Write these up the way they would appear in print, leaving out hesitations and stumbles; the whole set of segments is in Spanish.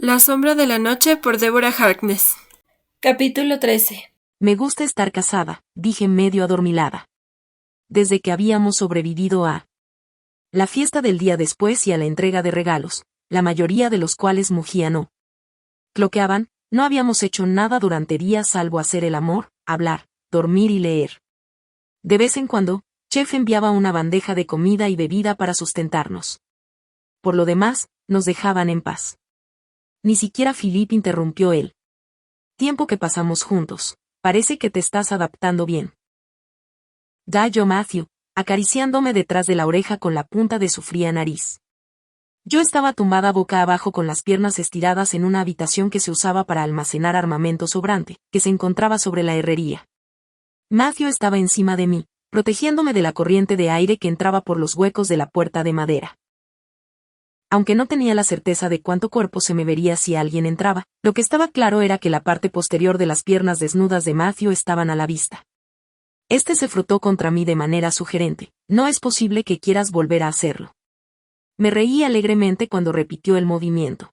La sombra de la noche por Deborah Harkness. Capítulo 13. Me gusta estar casada, dije medio adormilada. Desde que habíamos sobrevivido a la fiesta del día después y a la entrega de regalos, la mayoría de los cuales mugían o cloqueaban, no habíamos hecho nada durante días salvo hacer el amor, hablar, dormir y leer. De vez en cuando, Chef enviaba una bandeja de comida y bebida para sustentarnos. Por lo demás, nos dejaban en paz. Ni siquiera Philip interrumpió el tiempo que pasamos juntos. Parece que te estás adaptando bien. Yo Matthew, acariciándome detrás de la oreja con la punta de su fría nariz. Yo estaba tumbada boca abajo con las piernas estiradas en una habitación que se usaba para almacenar armamento sobrante, que se encontraba sobre la herrería. Matthew estaba encima de mí, protegiéndome de la corriente de aire que entraba por los huecos de la puerta de madera. Aunque no tenía la certeza de cuánto cuerpo se me vería si alguien entraba, lo que estaba claro era que la parte posterior de las piernas desnudas de Matthew estaban a la vista. Este se frotó contra mí de manera sugerente. No es posible que quieras volver a hacerlo. Me reí alegremente cuando repitió el movimiento.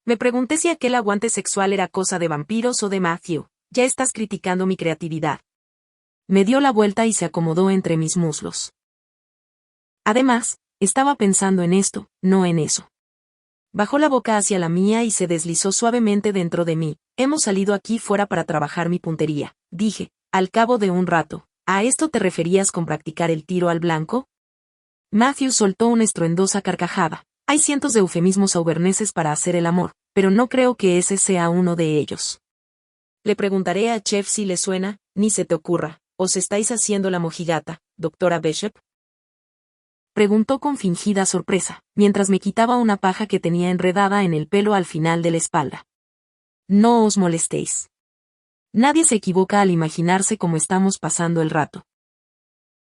Me pregunté si aquel aguante sexual era cosa de vampiros o de Matthew. Ya estás criticando mi creatividad. Me dio la vuelta y se acomodó entre mis muslos. Además, estaba pensando en esto, no en eso. Bajó la boca hacia la mía y se deslizó suavemente dentro de mí. Hemos salido aquí fuera para trabajar mi puntería, dije, al cabo de un rato. ¿A esto te referías con practicar el tiro al blanco? Matthew soltó una estruendosa carcajada. Hay cientos de eufemismos auverneses para hacer el amor, pero no creo que ese sea uno de ellos. Le preguntaré a Chef si le suena, ni se te ocurra. ¿Os estáis haciendo la mojigata, doctora Bishop? Preguntó con fingida sorpresa, mientras me quitaba una paja que tenía enredada en el pelo al final de la espalda. No os molestéis. Nadie se equivoca al imaginarse cómo estamos pasando el rato.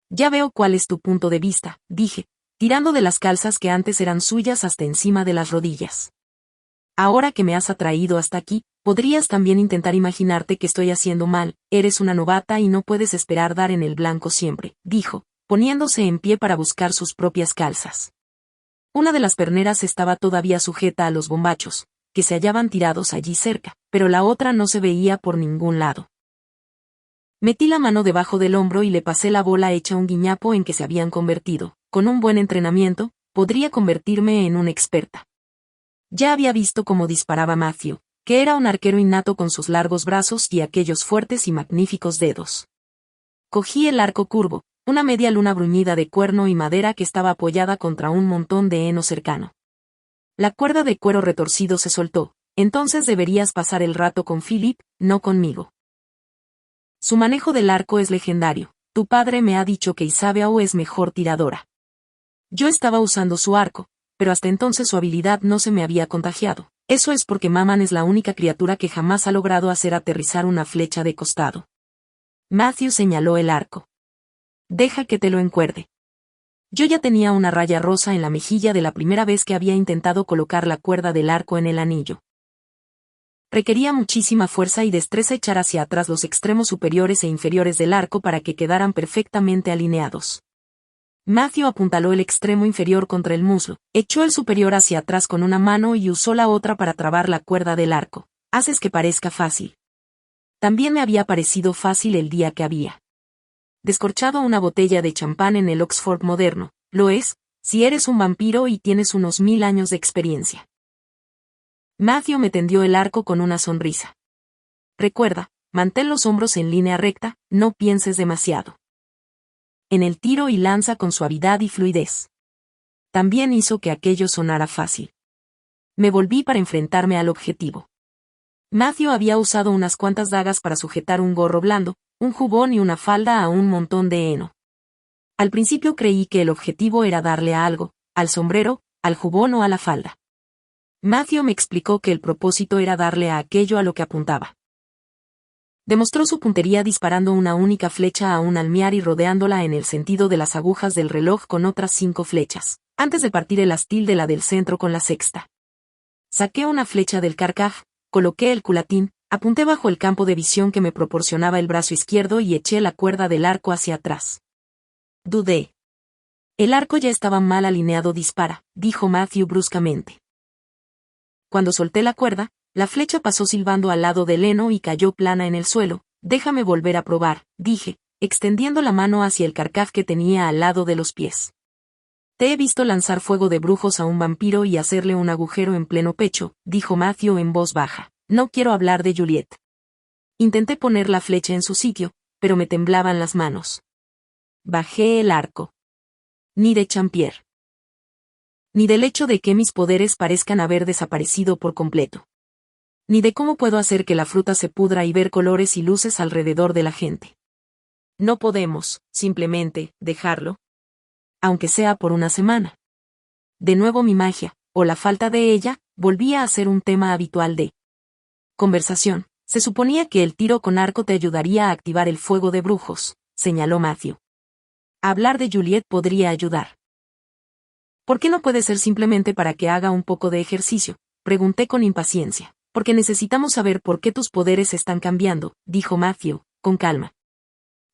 Ya veo cuál es tu punto de vista, dije, tirando de las calzas que antes eran suyas hasta encima de las rodillas. Ahora que me has atraído hasta aquí, podrías también intentar imaginarte que estoy haciendo mal. Eres una novata y no puedes esperar dar en el blanco siempre, dijo, poniéndose en pie para buscar sus propias calzas. Una de las perneras estaba todavía sujeta a los bombachos, que se hallaban tirados allí cerca, pero la otra no se veía por ningún lado. Metí la mano debajo del hombro y le pasé la bola hecha un guiñapo en que se habían convertido. Con un buen entrenamiento, podría convertirme en una experta. Ya había visto cómo disparaba Matthew, que era un arquero innato con sus largos brazos y aquellos fuertes y magníficos dedos. Cogí el arco curvo, una media luna bruñida de cuerno y madera que estaba apoyada contra un montón de heno cercano. La cuerda de cuero retorcido se soltó. Entonces deberías pasar el rato con Philip, no conmigo. Su manejo del arco es legendario. Tu padre me ha dicho que Isabeau es mejor tiradora. Yo estaba usando su arco, pero hasta entonces su habilidad no se me había contagiado. Eso es porque Maman es la única criatura que jamás ha logrado hacer aterrizar una flecha de costado. Matthew señaló el arco. Deja que te lo encuerde. Yo ya tenía una raya rosa en la mejilla de la primera vez que había intentado colocar la cuerda del arco en el anillo. Requería muchísima fuerza y destreza echar hacia atrás los extremos superiores e inferiores del arco para que quedaran perfectamente alineados. Matthew apuntaló el extremo inferior contra el muslo, echó el superior hacia atrás con una mano y usó la otra para trabar la cuerda del arco. Haces que parezca fácil. También me había parecido fácil el día que había descorchado una botella de champán en el Oxford moderno. Lo es, si eres un vampiro y tienes unos 1000 años de experiencia. Matthew me tendió el arco con una sonrisa. Recuerda, mantén los hombros en línea recta, no pienses demasiado. En el tiro y lanza con suavidad y fluidez. También hizo que aquello sonara fácil. Me volví para enfrentarme al objetivo. Matthew había usado unas cuantas dagas para sujetar un gorro blando, un jubón y una falda a un montón de heno. Al principio creí que el objetivo era darle a algo, al sombrero, al jubón o a la falda. Matthew me explicó que el propósito era darle a aquello a lo que apuntaba. Demostró su puntería disparando una única flecha a un almiar y rodeándola en el sentido de las agujas del reloj con otras 5 flechas, antes de partir el astil de la del centro con la sexta. Saqué una flecha del carcaj, coloqué el culatín, apunté bajo el campo de visión que me proporcionaba el brazo izquierdo y eché la cuerda del arco hacia atrás. Dudé. El arco ya estaba mal alineado. Dispara, dijo Matthew bruscamente. Cuando solté la cuerda, la flecha pasó silbando al lado de heno y cayó plana en el suelo. Déjame volver a probar, dije, extendiendo la mano hacia el carcaj que tenía al lado de los pies. Te he visto lanzar fuego de brujos a un vampiro y hacerle un agujero en pleno pecho, dijo Matthew en voz baja. No quiero hablar de Juliet. Intenté poner la flecha en su sitio, pero me temblaban las manos. Bajé el arco. Ni de Champier. Ni del hecho de que mis poderes parezcan haber desaparecido por completo. Ni de cómo puedo hacer que la fruta se pudra y ver colores y luces alrededor de la gente. No podemos, simplemente, dejarlo. Aunque sea por una semana. De nuevo mi magia, o la falta de ella, volvía a ser un tema habitual de conversación. Se suponía que el tiro con arco te ayudaría a activar el fuego de brujos, señaló Matthew. Hablar de Juliet podría ayudar. ¿Por qué no puede ser simplemente para que haga un poco de ejercicio? Pregunté con impaciencia. Porque necesitamos saber por qué tus poderes están cambiando, dijo Matthew, con calma.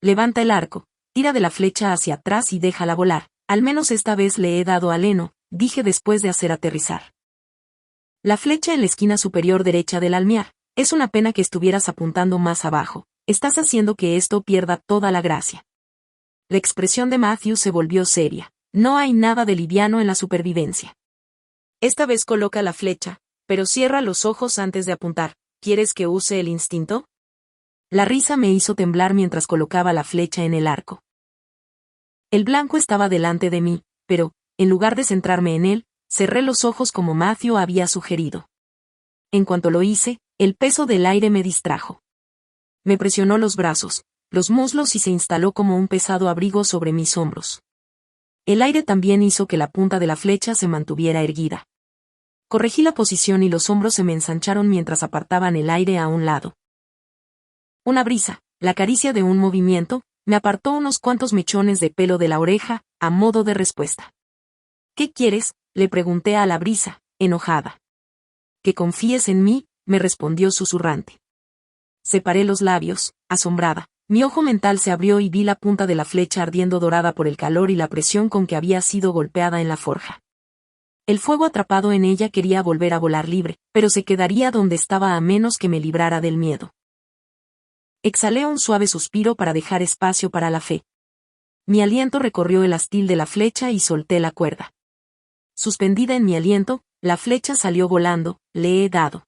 Levanta el arco, tira de la flecha hacia atrás y déjala volar. Al menos esta vez le he dado a heno, dije después de hacer aterrizar la flecha en la esquina superior derecha del almiar. Es una pena que estuvieras apuntando más abajo. Estás haciendo que esto pierda toda la gracia. La expresión de Matthew se volvió seria. No hay nada de liviano en la supervivencia. Esta vez coloca la flecha, pero cierra los ojos antes de apuntar. ¿Quieres que use el instinto? La risa me hizo temblar mientras colocaba la flecha en el arco. El blanco estaba delante de mí, pero, en lugar de centrarme en él, cerré los ojos como Matthew había sugerido. En cuanto lo hice, el peso del aire me distrajo. Me presionó los brazos, los muslos y se instaló como un pesado abrigo sobre mis hombros. El aire también hizo que la punta de la flecha se mantuviera erguida. Corregí la posición y los hombros se me ensancharon mientras apartaban el aire a un lado. Una brisa, la caricia de un movimiento, me apartó unos cuantos mechones de pelo de la oreja, a modo de respuesta. ¿Qué quieres?, le pregunté a la brisa, enojada. Que confíes en mí, me respondió susurrante. Separé los labios, asombrada. Mi ojo mental se abrió y vi la punta de la flecha ardiendo dorada por el calor y la presión con que había sido golpeada en la forja. El fuego atrapado en ella quería volver a volar libre, pero se quedaría donde estaba a menos que me librara del miedo. Exhalé un suave suspiro para dejar espacio para la fe. Mi aliento recorrió el astil de la flecha y solté la cuerda. Suspendida en mi aliento, la flecha salió volando. Le he dado.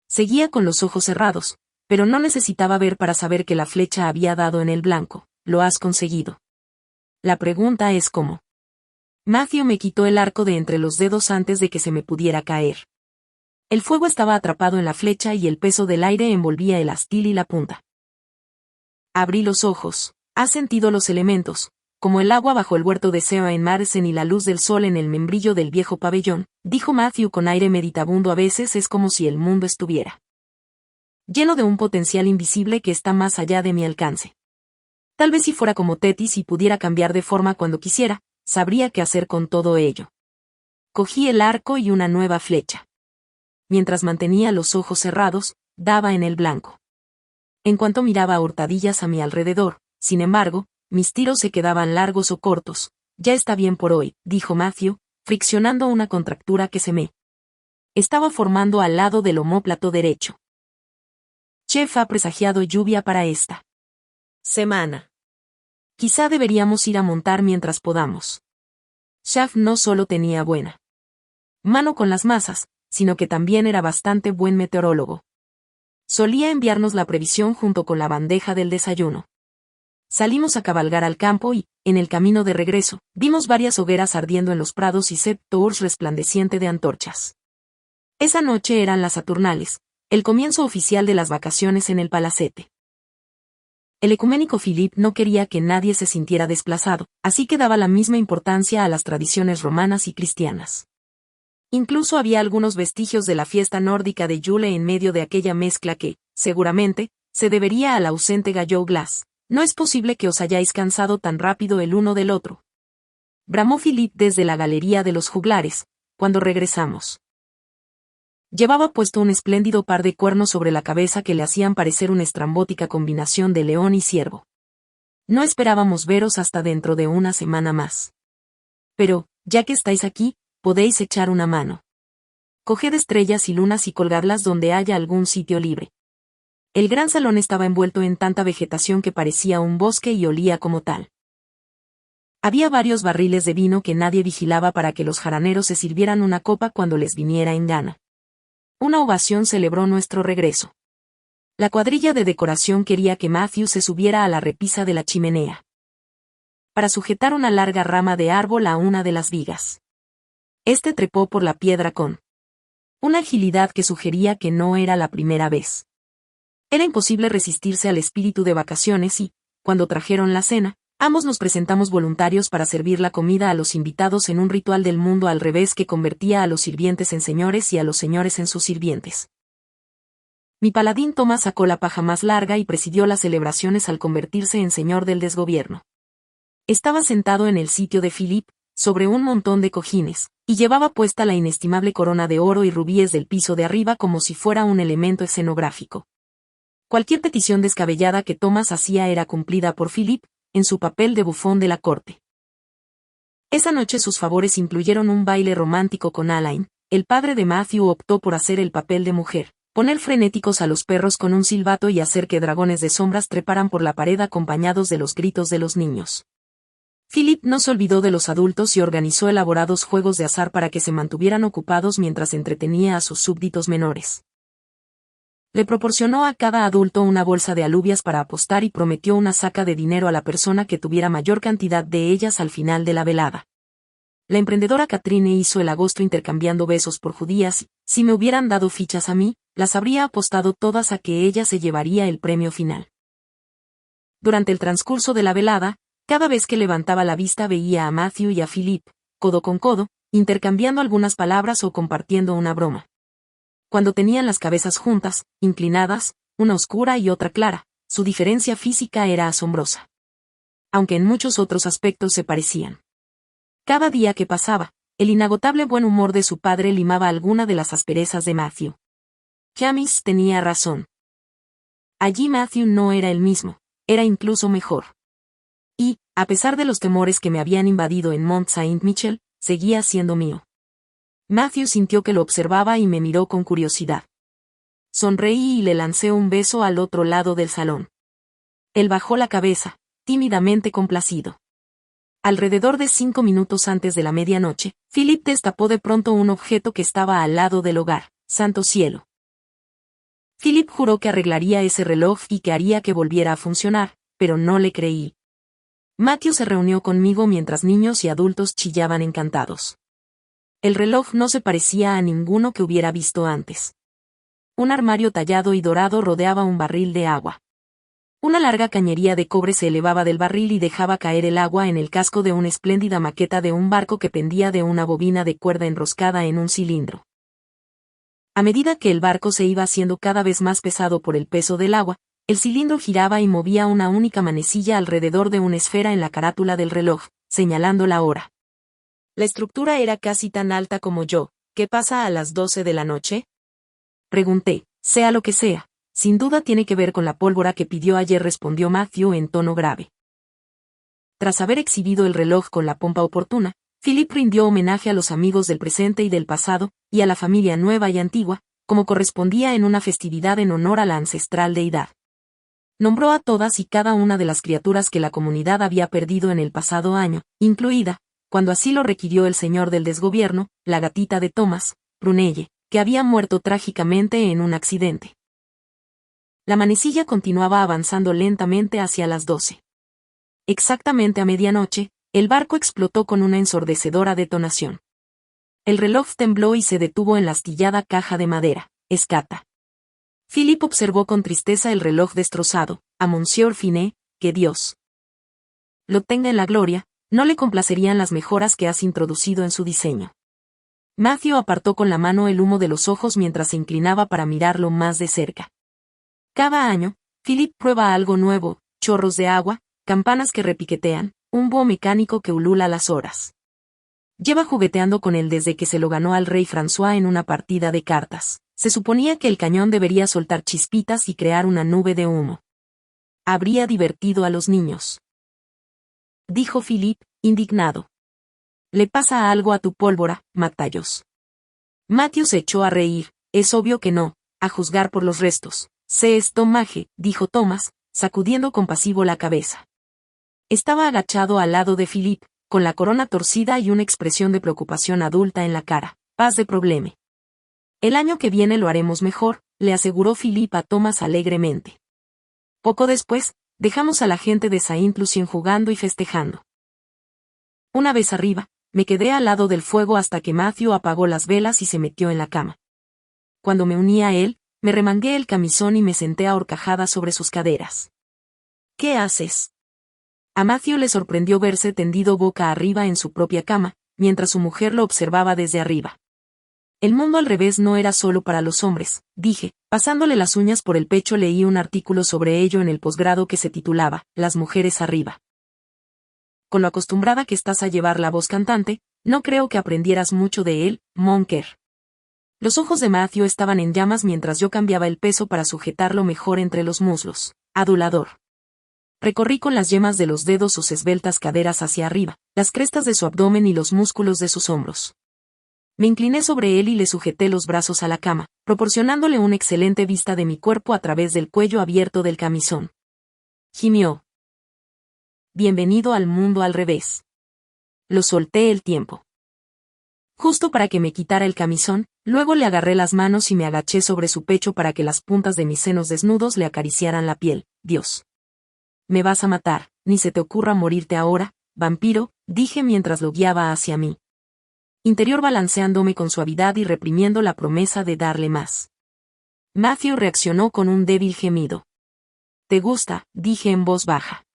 Seguía con los ojos cerrados, pero no necesitaba ver para saber que la flecha había dado en el blanco. Lo has conseguido. La pregunta es cómo. Matthew me quitó el arco de entre los dedos antes de que se me pudiera caer. El fuego estaba atrapado en la flecha y el peso del aire envolvía el astil y la punta. Abrí los ojos. ¿Has sentido los elementos? Como el agua bajo el huerto de Sea en Marsen y la luz del sol en el membrillo del viejo pabellón, dijo Matthew con aire meditabundo. A veces es como si el mundo estuviera lleno de un potencial invisible que está más allá de mi alcance. Tal vez si fuera como Tetis y pudiera cambiar de forma cuando quisiera, sabría qué hacer con todo ello. Cogí el arco y una nueva flecha. Mientras mantenía los ojos cerrados, daba en el blanco. En cuanto miraba a hurtadillas a mi alrededor, sin embargo, mis tiros se quedaban largos o cortos. Ya está bien por hoy, dijo Matthew, friccionando una contractura que se me estaba formando al lado del omóplato derecho. Chef ha presagiado lluvia para esta semana. Quizá deberíamos ir a montar mientras podamos. Chef no solo tenía buena mano con las masas, sino que también era bastante buen meteorólogo. Solía enviarnos la previsión junto con la bandeja del desayuno. Salimos a cabalgar al campo y, en el camino de regreso, vimos varias hogueras ardiendo en los prados y Sept Tours resplandeciente de antorchas. Esa noche eran las Saturnales, el comienzo oficial de las vacaciones en el palacete. El ecuménico Philippe no quería que nadie se sintiera desplazado, así que daba la misma importancia a las tradiciones romanas y cristianas. Incluso había algunos vestigios de la fiesta nórdica de Yule en medio de aquella mezcla que, seguramente, se debería al ausente Gallou Glass. No es posible que os hayáis cansado tan rápido el uno del otro. Bramó Philippe desde la galería de los juglares, cuando regresamos. Llevaba puesto un espléndido par de cuernos sobre la cabeza que le hacían parecer una estrambótica combinación de león y ciervo. No esperábamos veros hasta dentro de una semana más. Pero, ya que estáis aquí, podéis echar una mano. coged estrellas y lunas y colgadlas donde haya algún sitio libre. El gran salón estaba envuelto en tanta vegetación que parecía un bosque y olía como tal. Había varios barriles de vino que nadie vigilaba para que los jaraneros se sirvieran una copa cuando les viniera en gana. Una ovación celebró nuestro regreso. La cuadrilla de decoración quería que Matthew se subiera a la repisa de la chimenea para sujetar una larga rama de árbol a una de las vigas. Este trepó por la piedra con una agilidad que sugería que no era la primera vez. Era imposible resistirse al espíritu de vacaciones y, cuando trajeron la cena, ambos nos presentamos voluntarios para servir la comida a los invitados en un ritual del mundo al revés que convertía a los sirvientes en señores y a los señores en sus sirvientes. Mi paladín Thomas sacó la paja más larga y presidió las celebraciones al convertirse en señor del desgobierno. Estaba sentado en el sitio de Philip, sobre un montón de cojines, y llevaba puesta la inestimable corona de oro y rubíes del piso de arriba como si fuera un elemento escenográfico. Cualquier petición descabellada que Thomas hacía era cumplida por Philip, en su papel de bufón de la corte. Esa noche sus favores incluyeron un baile romántico con Alain. El padre de Matthew optó por hacer el papel de mujer, poner frenéticos a los perros con un silbato y hacer que dragones de sombras treparan por la pared acompañados de los gritos de los niños. Philip no se olvidó de los adultos y organizó elaborados juegos de azar para que se mantuvieran ocupados mientras entretenía a sus súbditos menores. Le proporcionó a cada adulto una bolsa de alubias para apostar y prometió una saca de dinero a la persona que tuviera mayor cantidad de ellas al final de la velada. La emprendedora Katrine hizo el agosto intercambiando besos por judías. Si me hubieran dado fichas a mí, las habría apostado todas a que ella se llevaría el premio final. Durante el transcurso de la velada, cada vez que levantaba la vista veía a Matthew y a Philip, codo con codo, intercambiando algunas palabras o compartiendo una broma. Cuando tenían las cabezas juntas, inclinadas, una oscura y otra clara, su diferencia física era asombrosa. Aunque en muchos otros aspectos se parecían. Cada día que pasaba, el inagotable buen humor de su padre limaba alguna de las asperezas de Matthew. James tenía razón. Allí Matthew no era el mismo, era incluso mejor. Y, a pesar de los temores que me habían invadido en Mont Saint-Michel, seguía siendo mío. Matthew sintió que lo observaba y me miró con curiosidad. Sonreí y le lancé un beso al otro lado del salón. Él bajó la cabeza, tímidamente complacido. Alrededor de 5 minutos antes de la medianoche, Philip destapó de pronto un objeto que estaba al lado del hogar. ¡Santo cielo! Philip juró que arreglaría ese reloj y que haría que volviera a funcionar, pero no le creí. Matthew se reunió conmigo mientras niños y adultos chillaban encantados. El reloj no se parecía a ninguno que hubiera visto antes. Un armario tallado y dorado rodeaba un barril de agua. Una larga cañería de cobre se elevaba del barril y dejaba caer el agua en el casco de una espléndida maqueta de un barco que pendía de una bobina de cuerda enroscada en un cilindro. A medida que el barco se iba haciendo cada vez más pesado por el peso del agua, el cilindro giraba y movía una única manecilla alrededor de una esfera en la carátula del reloj, señalando la hora. La estructura era casi tan alta como yo. ¿Qué pasa a las 12 de la noche? Pregunté. Sea lo que sea. Sin duda tiene que ver con la pólvora que pidió ayer, respondió Matthew en tono grave. Tras haber exhibido el reloj con la pompa oportuna, Philip rindió homenaje a los amigos del presente y del pasado, y a la familia nueva y antigua, como correspondía en una festividad en honor a la ancestral deidad. Nombró a todas y cada una de las criaturas que la comunidad había perdido en el pasado año, incluida, cuando así lo requirió el señor del desgobierno, la gatita de Thomas, Prunelle, que había muerto trágicamente en un accidente. La manecilla continuaba avanzando lentamente hacia las 12. Exactamente a medianoche, el barco explotó con una ensordecedora detonación. El reloj tembló y se detuvo en la astillada caja de madera, escata. Philip observó con tristeza el reloj destrozado. A Monsieur Finet, que Dios lo tenga en la gloria, no le complacerían las mejoras que has introducido en su diseño. Matthew apartó con la mano el humo de los ojos mientras se inclinaba para mirarlo más de cerca. Cada año, Philip prueba algo nuevo: chorros de agua, campanas que repiquetean, un búho mecánico que ulula las horas. Lleva jugueteando con él desde que se lo ganó al rey François en una partida de cartas. Se suponía que el cañón debería soltar chispitas y crear una nube de humo. Habría divertido a los niños. Dijo Philip, indignado. Le pasa algo a tu pólvora, Mattallos. Matthew se echó a reír. Es obvio que no, a juzgar por los restos. Se estómago, dijo Thomas, sacudiendo compasivo la cabeza. Estaba agachado al lado de Philip, con la corona torcida y una expresión de preocupación adulta en la cara. Paz de problema. El año que viene lo haremos mejor, le aseguró Philip a Thomas alegremente. Poco después, dejamos a la gente de Saint Lucien jugando y festejando. Una vez arriba, me quedé al lado del fuego hasta que Matthew apagó las velas y se metió en la cama. Cuando me uní a él, me remangué el camisón y me senté ahorcajada sobre sus caderas. ¿Qué haces? A Matthew le sorprendió verse tendido boca arriba en su propia cama, mientras su mujer lo observaba desde arriba. El mundo al revés no era solo para los hombres, dije, pasándole las uñas por el pecho. Leí un artículo sobre ello en el posgrado que se titulaba, Las mujeres arriba. Con lo acostumbrada que estás a llevar la voz cantante, no creo que aprendieras mucho de él, Monker. Los ojos de Matthew estaban en llamas mientras yo cambiaba el peso para sujetarlo mejor entre los muslos. Adulador. Recorrí con las yemas de los dedos sus esbeltas caderas hacia arriba, las crestas de su abdomen y los músculos de sus hombros. Me incliné sobre él y le sujeté los brazos a la cama, proporcionándole una excelente vista de mi cuerpo a través del cuello abierto del camisón. Gimió. Bienvenido al mundo al revés. Lo solté el tiempo. Justo para que me quitara el camisón, luego le agarré las manos y me agaché sobre su pecho para que las puntas de mis senos desnudos le acariciaran la piel. Dios. Me vas a matar, ni se te ocurra morirte ahora, vampiro, dije mientras lo guiaba hacia mí. Interior balanceándome con suavidad y reprimiendo la promesa de darle más. Matthew reaccionó con un débil gemido. ¿Te gusta?, dije en voz baja.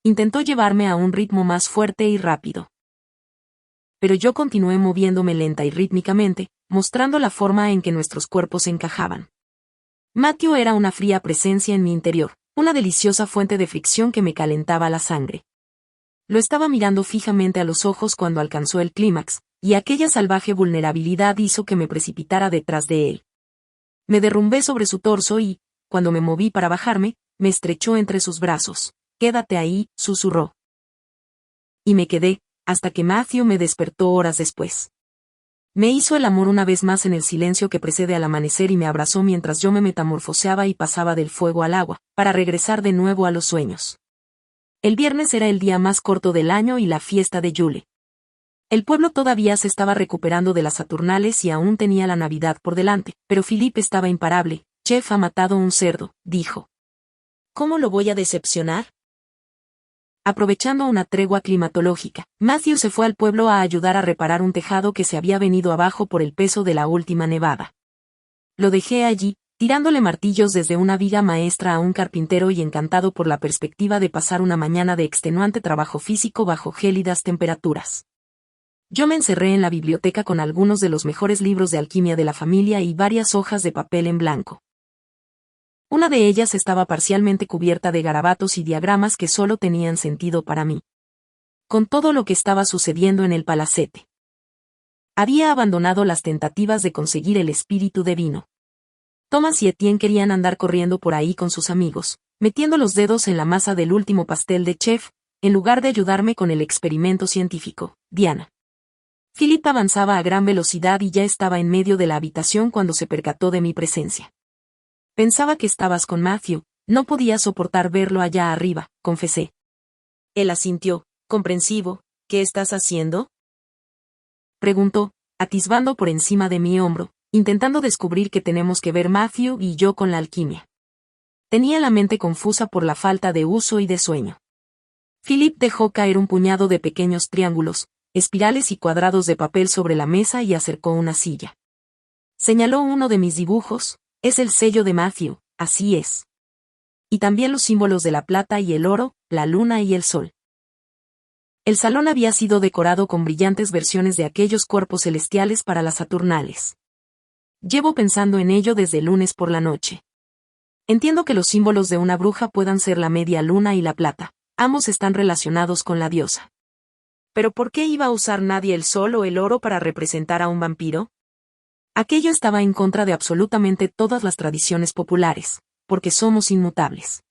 Intentó llevarme a un ritmo más fuerte y rápido. Pero yo continué moviéndome lenta y rítmicamente, mostrando la forma en que nuestros cuerpos encajaban. Matthew era una fría presencia en mi interior, una deliciosa fuente de fricción que me calentaba la sangre. Lo estaba mirando fijamente a los ojos cuando alcanzó el clímax, y aquella salvaje vulnerabilidad hizo que me precipitara detrás de él. Me derrumbé sobre su torso y, cuando me moví para bajarme, me estrechó entre sus brazos. Quédate ahí, susurró. Y me quedé, hasta que Matthew me despertó horas después. Me hizo el amor una vez más en el silencio que precede al amanecer y me abrazó mientras yo me metamorfoseaba y pasaba del fuego al agua, para regresar de nuevo a los sueños. El viernes era el día más corto del año y la fiesta de Yule. El pueblo todavía se estaba recuperando de las Saturnales y aún tenía la Navidad por delante, pero Philip estaba imparable. Chef ha matado un cerdo, dijo. ¿Cómo lo voy a decepcionar? Aprovechando una tregua climatológica, Matthew se fue al pueblo a ayudar a reparar un tejado que se había venido abajo por el peso de la última nevada. Lo dejé allí, tirándole martillos desde una viga maestra a un carpintero y encantado por la perspectiva de pasar una mañana de extenuante trabajo físico bajo gélidas temperaturas. Yo me encerré en la biblioteca con algunos de los mejores libros de alquimia de la familia y varias hojas de papel en blanco. Una de ellas estaba parcialmente cubierta de garabatos y diagramas que solo tenían sentido para mí. Con todo lo que estaba sucediendo en el palacete. Había abandonado las tentativas de conseguir el espíritu divino. Thomas y Etienne querían andar corriendo por ahí con sus amigos, metiendo los dedos en la masa del último pastel de chef, en lugar de ayudarme con el experimento científico. Diana. Philip avanzaba a gran velocidad y ya estaba en medio de la habitación cuando se percató de mi presencia. Pensaba que estabas con Matthew, no podía soportar verlo allá arriba, confesé. Él asintió, comprensivo. ¿Qué estás haciendo?, preguntó, atisbando por encima de mi hombro, intentando descubrir qué tenemos que ver Matthew y yo con la alquimia. Tenía la mente confusa por la falta de uso y de sueño. Philip dejó caer un puñado de pequeños triángulos, espirales y cuadrados de papel sobre la mesa y acercó una silla. Señaló uno de mis dibujos. Es el sello de Matthew, así es. Y también los símbolos de la plata y el oro, la luna y el sol. El salón había sido decorado con brillantes versiones de aquellos cuerpos celestiales para las Saturnales. Llevo pensando en ello desde el lunes por la noche. Entiendo que los símbolos de una bruja puedan ser la media luna y la plata, ambos están relacionados con la diosa. ¿Pero por qué iba a usar nadie el sol o el oro para representar a un vampiro? Aquello estaba en contra de absolutamente todas las tradiciones populares, porque somos inmutables.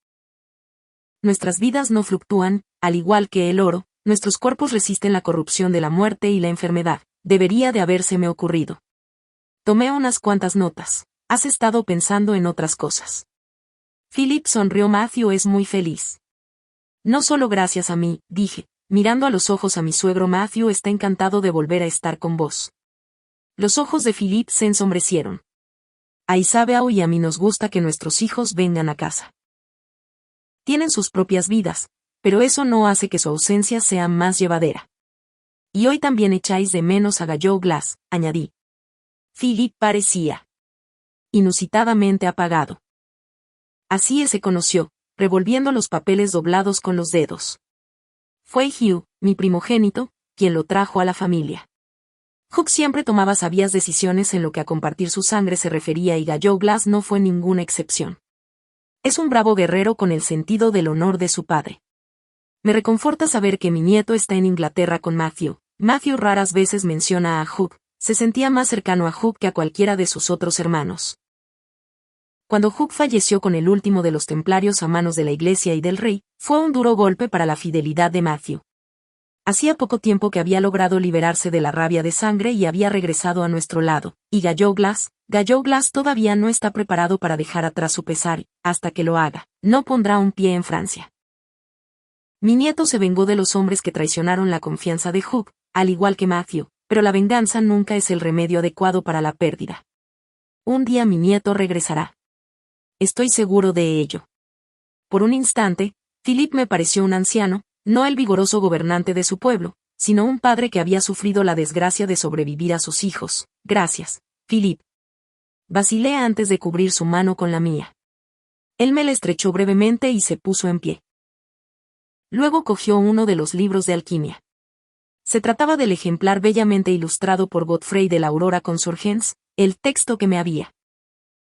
Nuestras vidas no fluctúan, al igual que el oro, nuestros cuerpos resisten la corrupción de la muerte y la enfermedad, debería de habérseme ocurrido. Tomé unas cuantas notas. Has estado pensando en otras cosas. Philip sonrió. Matthew es muy feliz. No solo gracias a mí, dije, mirando a los ojos a mi suegro. Matthew está encantado de volver a estar con vos. Los ojos de Philip se ensombrecieron. A Isabel y a mí nos gusta que nuestros hijos vengan a casa. Tienen sus propias vidas, pero eso no hace que su ausencia sea más llevadera. Y hoy también echáis de menos a Gallo Glass, añadí. Philip parecía inusitadamente apagado. Así se conoció, revolviendo los papeles doblados con los dedos. Fue Hugh, mi primogénito, quien lo trajo a la familia. Hugh siempre tomaba sabias decisiones en lo que a compartir su sangre se refería y Gallo Glass no fue ninguna excepción. Es un bravo guerrero con el sentido del honor de su padre. Me reconforta saber que mi nieto está en Inglaterra con Matthew. Matthew raras veces menciona a Hugh, se sentía más cercano a Hugh que a cualquiera de sus otros hermanos. Cuando Hugh falleció con el último de los templarios a manos de la iglesia y del rey, fue un duro golpe para la fidelidad de Matthew. Hacía poco tiempo que había logrado liberarse de la rabia de sangre y había regresado a nuestro lado, y Gallo Glass todavía no está preparado para dejar atrás su pesar, hasta que lo haga, no pondrá un pie en Francia. Mi nieto se vengó de los hombres que traicionaron la confianza de Hugh, al igual que Matthew, pero la venganza nunca es el remedio adecuado para la pérdida. Un día mi nieto regresará. Estoy seguro de ello. Por un instante, Philip me pareció un anciano, no el vigoroso gobernante de su pueblo, sino un padre que había sufrido la desgracia de sobrevivir a sus hijos. Gracias, Philip. Vacilé antes de cubrir su mano con la mía. Él me la estrechó brevemente y se puso en pie. Luego cogió uno de los libros de alquimia. Se trataba del ejemplar bellamente ilustrado por Godfrey de la Aurora Consurgens, el texto que me había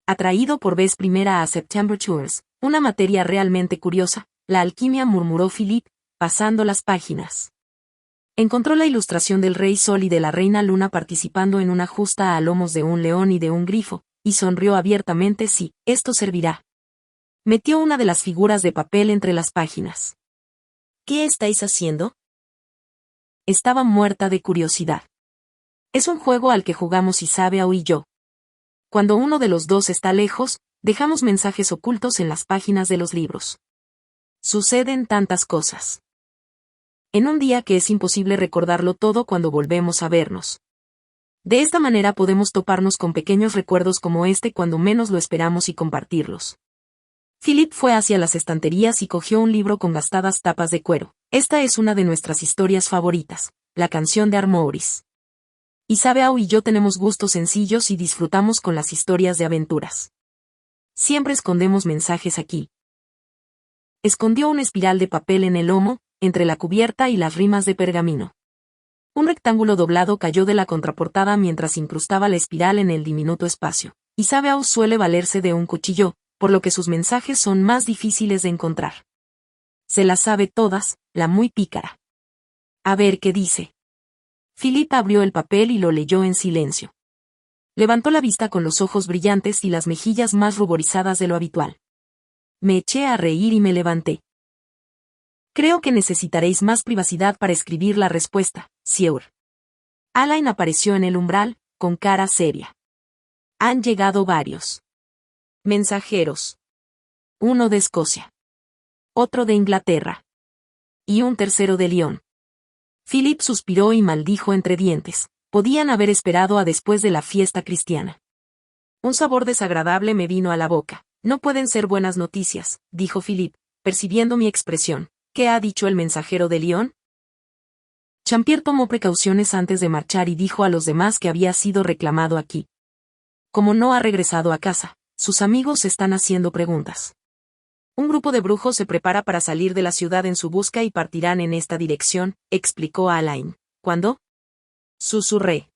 atraído por vez primera a September Tours, una materia realmente curiosa, la alquimia, murmuró Philip, pasando las páginas. Encontró la ilustración del rey Sol y de la reina Luna participando en una justa a lomos de un león y de un grifo, y sonrió abiertamente. Sí, esto servirá. Metió una de las figuras de papel entre las páginas. ¿Qué estáis haciendo? Estaba muerta de curiosidad. Es un juego al que jugamos Isabel y yo. Cuando uno de los dos está lejos, dejamos mensajes ocultos en las páginas de los libros. Suceden tantas cosas. En un día que es imposible recordarlo todo cuando volvemos a vernos. De esta manera podemos toparnos con pequeños recuerdos como este cuando menos lo esperamos y compartirlos. Philip fue hacia las estanterías y cogió un libro con gastadas tapas de cuero. Esta es una de nuestras historias favoritas, la canción de Armouris. Isabel y yo tenemos gustos sencillos y disfrutamos con las historias de aventuras. Siempre escondemos mensajes aquí. Escondió una espiral de papel en el lomo, entre la cubierta y las rimas de pergamino. Un rectángulo doblado cayó de la contraportada mientras incrustaba la espiral en el diminuto espacio. Isabel suele valerse de un cuchillo, por lo que sus mensajes son más difíciles de encontrar. Se las sabe todas, la muy pícara. A ver qué dice. Philip abrió el papel y lo leyó en silencio. Levantó la vista con los ojos brillantes y las mejillas más ruborizadas de lo habitual. Me eché a reír y me levanté. Creo que necesitaréis más privacidad para escribir la respuesta, Sieur. Alain apareció en el umbral, con cara seria. Han llegado varios mensajeros. Uno de Escocia. Otro de Inglaterra. Y un tercero de Lyon. Philip suspiró y maldijo entre dientes. Podían haber esperado a después de la fiesta cristiana. Un sabor desagradable me vino a la boca. No pueden ser buenas noticias, dijo Philip, percibiendo mi expresión. ¿Qué ha dicho el mensajero de Lyon? Champier tomó precauciones antes de marchar y dijo a los demás que había sido reclamado aquí. Como no ha regresado a casa, sus amigos están haciendo preguntas. Un grupo de brujos se prepara para salir de la ciudad en su busca y partirán en esta dirección, explicó Alain. ¿Cuándo? Susurré.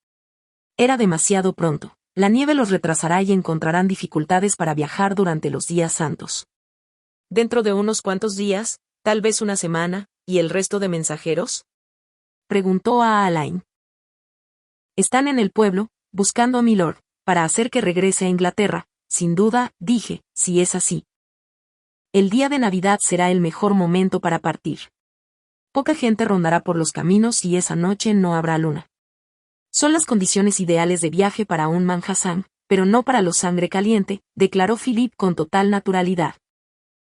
Era demasiado pronto. La nieve los retrasará y encontrarán dificultades para viajar durante los días santos. ¿Dentro de unos cuantos días, tal vez una semana, y el resto de mensajeros? Preguntó a Alain. Están en el pueblo, buscando a Milord, para hacer que regrese a Inglaterra, sin duda, dije, si es así. El día de Navidad será el mejor momento para partir. Poca gente rondará por los caminos y esa noche no habrá luna. Son las condiciones ideales de viaje para un manjasang, pero no para los sangre caliente, declaró Philip con total naturalidad.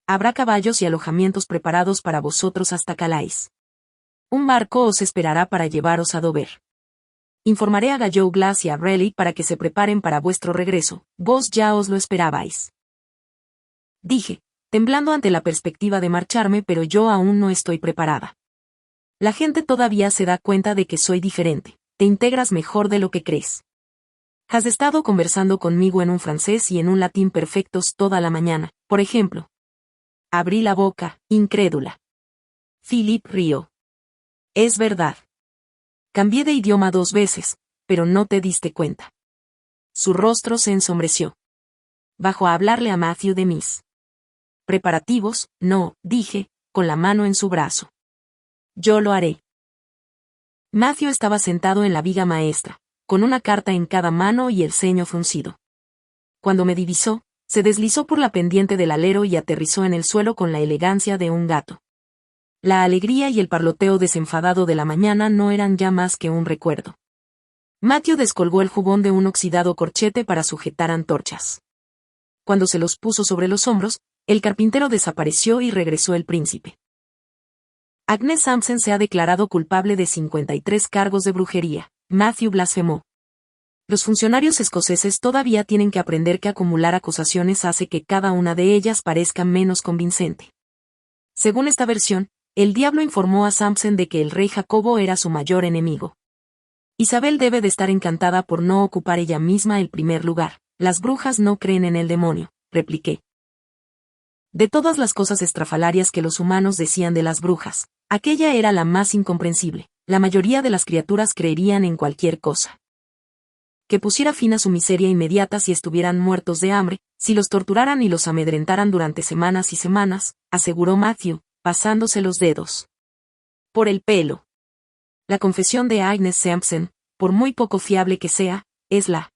Habrá caballos y alojamientos preparados para vosotros hasta Calais. Un barco os esperará para llevaros a Dover. Informaré a Gallowglass Glass y a Raleigh para que se preparen para vuestro regreso, vos ya os lo esperabais. Dije, temblando ante la perspectiva de marcharme, pero yo aún no estoy preparada. La gente todavía se da cuenta de que soy diferente, te integras mejor de lo que crees. Has estado conversando conmigo en un francés y en un latín perfectos toda la mañana, por ejemplo. Abrí la boca, incrédula. Philip rió. Es verdad. Cambié de idioma 2 veces, pero no te diste cuenta. Su rostro se ensombreció. Bajó a hablarle a Matthew de mis preparativos, no, dije, con la mano en su brazo. Yo lo haré. Matthew estaba sentado en la viga maestra, con una carta en cada mano y el ceño fruncido. Cuando me divisó, se deslizó por la pendiente del alero y aterrizó en el suelo con la elegancia de un gato. La alegría y el parloteo desenfadado de la mañana no eran ya más que un recuerdo. Matthew descolgó el jubón de un oxidado corchete para sujetar antorchas. Cuando se los puso sobre los hombros, el carpintero desapareció y regresó el príncipe. Agnes Sampson se ha declarado culpable de 53 cargos de brujería, Matthew blasfemó. Los funcionarios escoceses todavía tienen que aprender que acumular acusaciones hace que cada una de ellas parezca menos convincente. Según esta versión, el diablo informó a Sampson de que el rey Jacobo era su mayor enemigo. Isabel debe de estar encantada por no ocupar ella misma el primer lugar. Las brujas no creen en el demonio, repliqué. De todas las cosas estrafalarias que los humanos decían de las brujas, aquella era la más incomprensible. La mayoría de las criaturas creerían en cualquier cosa. Que pusiera fin a su miseria inmediata si estuvieran muertos de hambre, si los torturaran y los amedrentaran durante semanas y semanas, aseguró Matthew, pasándose los dedos por el pelo. La confesión de Agnes Sampson, por muy poco fiable que sea, es la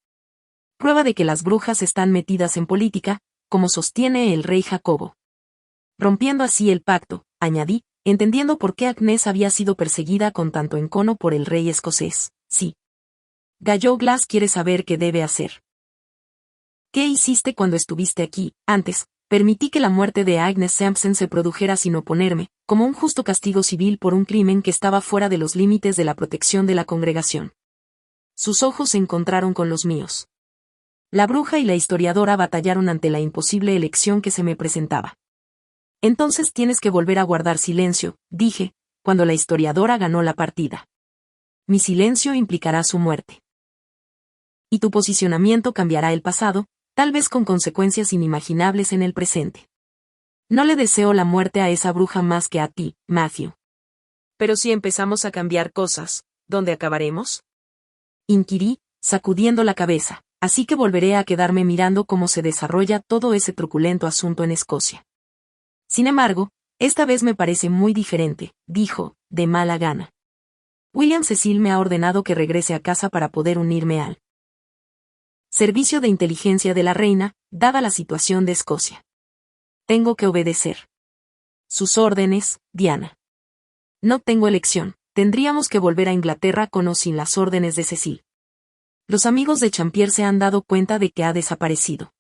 prueba de que las brujas están metidas en política, como sostiene el rey Jacobo. Rompiendo así el pacto, añadí, entendiendo por qué Agnes había sido perseguida con tanto encono por el rey escocés. Sí. Gallowglass Glass quiere saber qué debe hacer. ¿Qué hiciste cuando estuviste aquí? Antes, permití que la muerte de Agnes Sampson se produjera sin oponerme, como un justo castigo civil por un crimen que estaba fuera de los límites de la protección de la congregación. Sus ojos se encontraron con los míos. La bruja y la historiadora batallaron ante la imposible elección que se me presentaba. Entonces tienes que volver a guardar silencio, dije, cuando la historiadora ganó la partida. Mi silencio implicará su muerte. Y tu posicionamiento cambiará el pasado, tal vez con consecuencias inimaginables en el presente. No le deseo la muerte a esa bruja más que a ti, Matthew. Pero si empezamos a cambiar cosas, ¿dónde acabaremos? Inquirí, sacudiendo la cabeza, así que volveré a quedarme mirando cómo se desarrolla todo ese truculento asunto en Escocia. Sin embargo, esta vez me parece muy diferente, dijo, de mala gana. William Cecil me ha ordenado que regrese a casa para poder unirme al servicio de inteligencia de la reina, dada la situación de Escocia. Tengo que obedecer sus órdenes, Diana. No tengo elección, tendríamos que volver a Inglaterra con o sin las órdenes de Cecil. Los amigos de Champier se han dado cuenta de que ha desaparecido.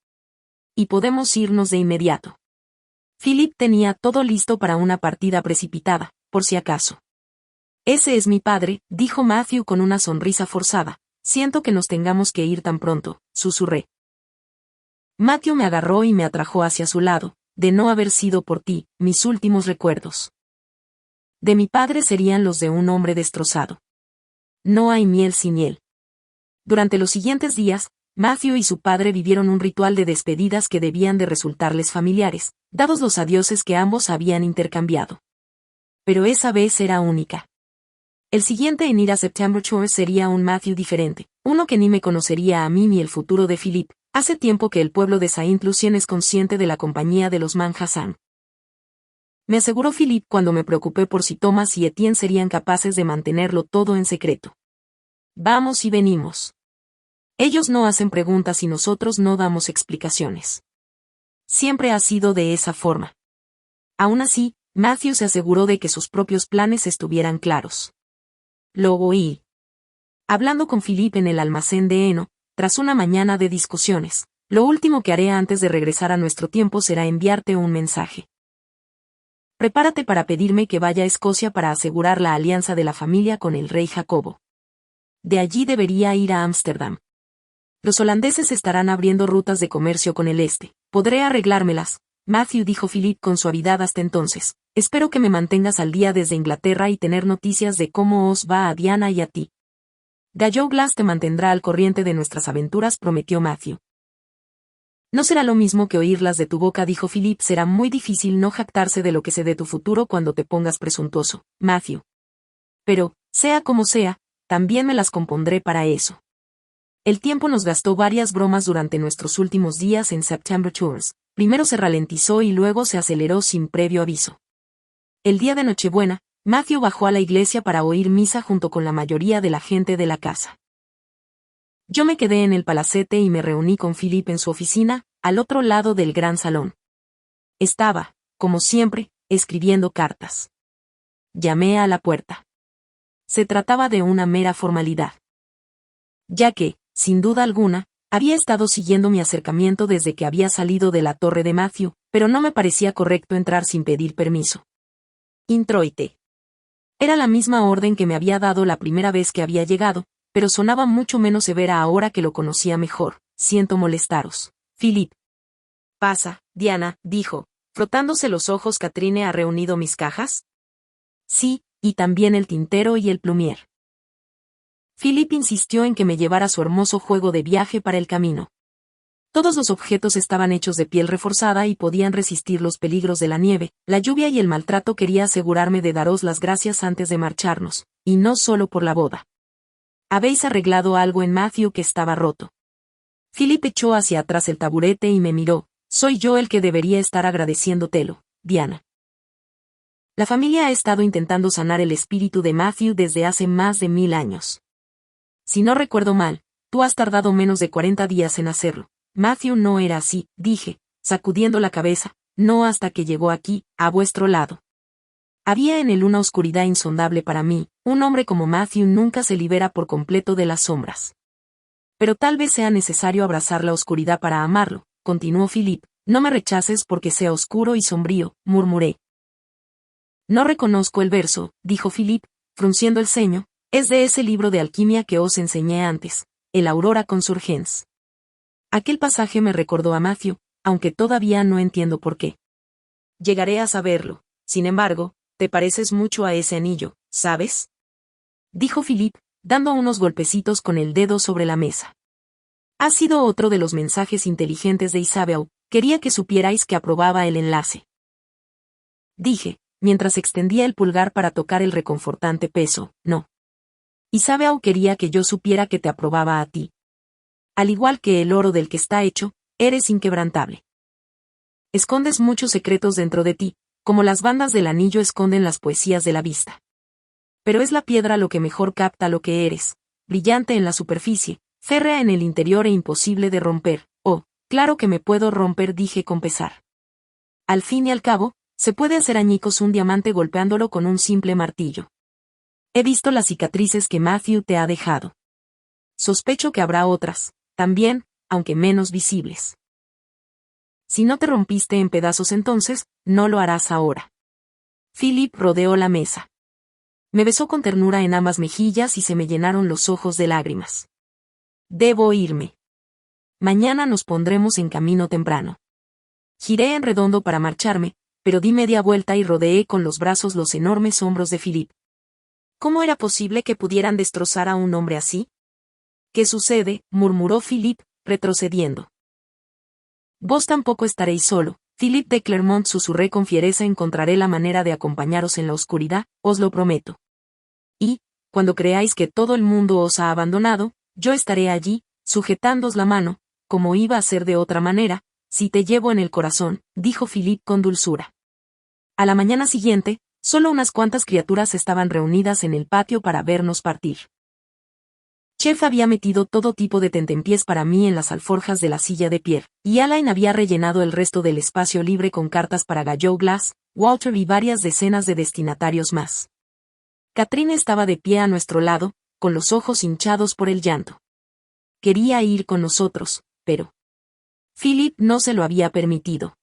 Y podemos irnos de inmediato. Philip tenía todo listo para una partida precipitada, por si acaso. Ese es mi padre, dijo Matthew con una sonrisa forzada. Siento que nos tengamos que ir tan pronto, susurré. Matthew me agarró y me atrajo hacia su lado. De no haber sido por ti, mis últimos recuerdos de mi padre serían los de un hombre destrozado. No hay miel sin hiel. Durante los siguientes días, Matthew y su padre vivieron un ritual de despedidas que debían de resultarles familiares, dados los adioses que ambos habían intercambiado. Pero esa vez era única. El siguiente en ir a September Shore sería un Matthew diferente, uno que ni me conocería a mí ni el futuro de Philip. Hace tiempo que el pueblo de Saint Lucien es consciente de la compañía de los Manjasang. Me aseguró Philip cuando me preocupé por si Thomas y Etienne serían capaces de mantenerlo todo en secreto. Vamos y venimos. Ellos no hacen preguntas y nosotros no damos explicaciones. Siempre ha sido de esa forma. Aún así, Matthew se aseguró de que sus propios planes estuvieran claros. Lo oí. Hablando con Philippe en el almacén de heno, tras una mañana de discusiones, lo último que haré antes de regresar a nuestro tiempo será enviarte un mensaje. Prepárate para pedirme que vaya a Escocia para asegurar la alianza de la familia con el rey Jacobo. De allí debería ir a Ámsterdam. Los holandeses estarán abriendo rutas de comercio con el este. Podré arreglármelas, Matthew, dijo Philip con suavidad hasta entonces. Espero que me mantengas al día desde Inglaterra y tener noticias de cómo os va a Diana y a ti. Gallo Glass te mantendrá al corriente de nuestras aventuras, prometió Matthew. No será lo mismo que oírlas de tu boca, dijo Philip. Será muy difícil no jactarse de lo que sé de tu futuro cuando te pongas presuntuoso, Matthew. Pero, sea como sea, también me las compondré para eso. El tiempo nos gastó varias bromas durante nuestros últimos días en September Tours. Primero se ralentizó y luego se aceleró sin previo aviso. El día de Nochebuena, Matthew bajó a la iglesia para oír misa junto con la mayoría de la gente de la casa. Yo me quedé en el palacete y me reuní con Philip en su oficina, al otro lado del gran salón. Estaba, como siempre, escribiendo cartas. Llamé a la puerta. Se trataba de una mera formalidad. Ya que, sin duda alguna, había estado siguiendo mi acercamiento desde que había salido de la torre de Matthew, pero no me parecía correcto entrar sin pedir permiso. Introite. Era la misma orden que me había dado la primera vez que había llegado, pero sonaba mucho menos severa ahora que lo conocía mejor. Siento molestaros, Philip. Pasa, Diana, dijo, frotándose los ojos. ¿Katrine ha reunido mis cajas? Sí, y también el tintero y el plumier. Philip insistió en que me llevara su hermoso juego de viaje para el camino. Todos los objetos estaban hechos de piel reforzada y podían resistir los peligros de la nieve, la lluvia y el maltrato. Quería asegurarme de daros las gracias antes de marcharnos, y no solo por la boda. Habéis arreglado algo en Matthew que estaba roto. Philip echó hacia atrás el taburete y me miró. Soy yo el que debería estar agradeciéndotelo, Diana. La familia ha estado intentando sanar el espíritu de Matthew desde hace más de 1000 años. Si no recuerdo mal, tú has tardado menos de 40 días en hacerlo. Matthew no era así, dije, sacudiendo la cabeza, no hasta que llegó aquí, a vuestro lado. Había en él una oscuridad insondable para mí. Un hombre como Matthew nunca se libera por completo de las sombras. Pero tal vez sea necesario abrazar la oscuridad para amarlo, continuó Philip. No me rechaces porque sea oscuro y sombrío, murmuré. No reconozco el verso, dijo Philip, frunciendo el ceño. Es de ese libro de alquimia que os enseñé antes, el Aurora Consurgens. Aquel pasaje me recordó a Matthew, aunque todavía no entiendo por qué. Llegaré a saberlo. Sin embargo, te pareces mucho a ese anillo, ¿sabes? Dijo Philip, dando unos golpecitos con el dedo sobre la mesa. Ha sido otro de los mensajes inteligentes de Isabel. Quería que supierais que aprobaba el enlace. Dije, mientras extendía el pulgar para tocar el reconfortante peso. No. Isabel quería que yo supiera que te aprobaba a ti. Al igual que el oro del que está hecho, eres inquebrantable. Escondes muchos secretos dentro de ti, como las bandas del anillo esconden las poesías de la vista. Pero es la piedra lo que mejor capta lo que eres, brillante en la superficie, férrea en el interior e imposible de romper. Oh, claro que me puedo romper, dije con pesar. Al fin y al cabo, se puede hacer añicos un diamante golpeándolo con un simple martillo. He visto las cicatrices que Matthew te ha dejado. Sospecho que habrá otras, también, aunque menos visibles. Si no te rompiste en pedazos entonces, no lo harás ahora. Philip rodeó la mesa. Me besó con ternura en ambas mejillas y se me llenaron los ojos de lágrimas. Debo irme. Mañana nos pondremos en camino temprano. Giré en redondo para marcharme, pero di media vuelta y rodeé con los brazos los enormes hombros de Philip. ¿Cómo era posible que pudieran destrozar a un hombre así? ¿Qué sucede?, murmuró Philip, retrocediendo. Vos tampoco estaréis solo, Philip de Clermont, susurré con fiereza. Encontraré la manera de acompañaros en la oscuridad, os lo prometo. Y, cuando creáis que todo el mundo os ha abandonado, yo estaré allí, sujetándoos la mano, como iba a ser de otra manera, si te llevo en el corazón, dijo Philip con dulzura. A la mañana siguiente, solo unas cuantas criaturas estaban reunidas en el patio para vernos partir. Chef había metido todo tipo de tentempiés para mí en las alforjas de la silla de Pierre, y Alain había rellenado el resto del espacio libre con cartas para Gallo Glass, Walter y varias decenas de destinatarios más. Katrine estaba de pie a nuestro lado, con los ojos hinchados por el llanto. Quería ir con nosotros, pero Philip no se lo había permitido.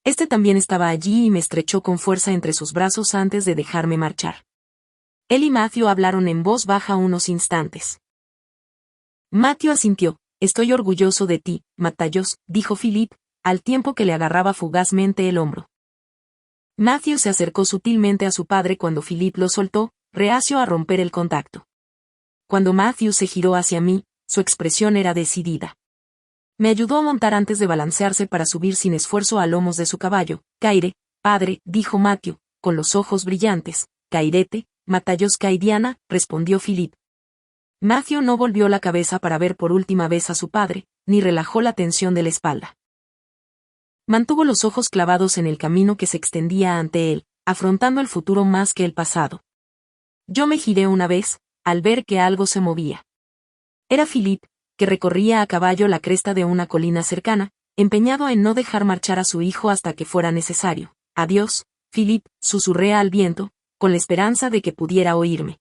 Este también estaba allí y me estrechó con fuerza entre sus brazos antes de dejarme marchar. Él y Matthew hablaron en voz baja unos instantes. Matthew asintió. Estoy orgulloso de ti, Matthayos, dijo Philip, al tiempo que le agarraba fugazmente el hombro. Matthew se acercó sutilmente a su padre cuando Philip lo soltó, reacio a romper el contacto. Cuando Matthew se giró hacia mí, su expresión era decidida. Me ayudó a montar antes de balancearse para subir sin esfuerzo a lomos de su caballo. Caire, padre, dijo Matthew, con los ojos brillantes. Cairete, Matthayos Caidiana, respondió Philip. Matthew no volvió la cabeza para ver por última vez a su padre, ni relajó la tensión de la espalda. Mantuvo los ojos clavados en el camino que se extendía ante él, afrontando el futuro más que el pasado. Yo me giré una vez, al ver que algo se movía. Era Philip, que recorría a caballo la cresta de una colina cercana, empeñado en no dejar marchar a su hijo hasta que fuera necesario. Adiós, Philip, susurré al viento, con la esperanza de que pudiera oírme.